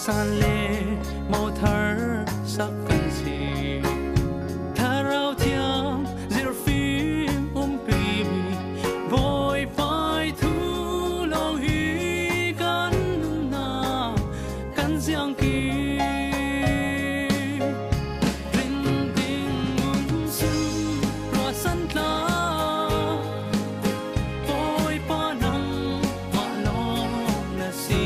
san lê màu thar sắc cần gì thà rau thiam zero phim baby boy phải thu lòng hi kan na kan giang ki rin ding mun sun ro san tla boy pa nang ma long na si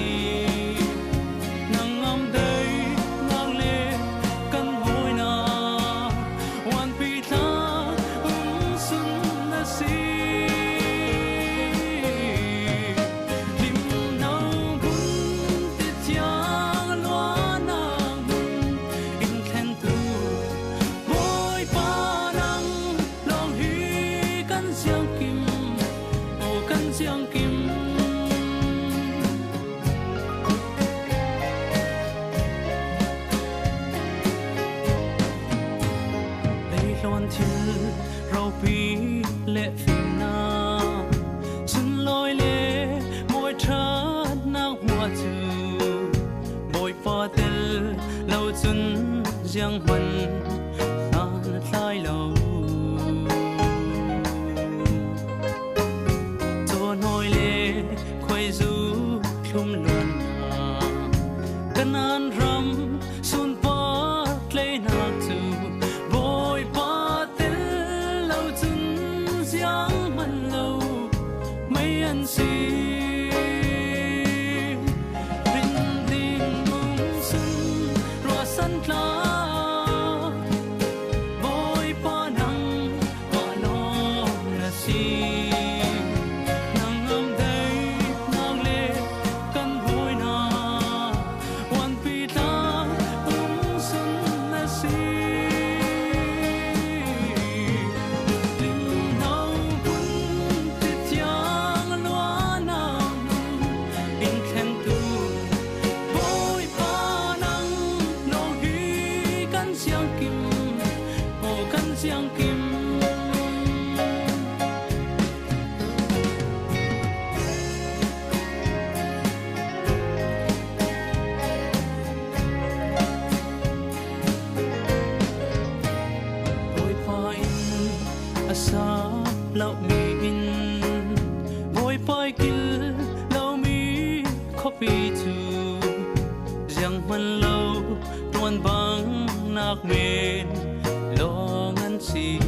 Giang kim lấy loan thiên rau pi lệ phim na xuân lối lệ môi trát nắng hoa chư bồi pha tel lâu xuân giang huân san lai lâu nôi lệ khơi du khum luan na kan an ram sun pa klei na tu boy pa tel lâu chun giang man lâu mấy anh si rin ding mung sun ro san tla boy pa nang ma lo na si Giang kim boy pa in asa lau mi in boy pa kil lau mi copy tu giang man lâu tuan bang nak men lo ngân si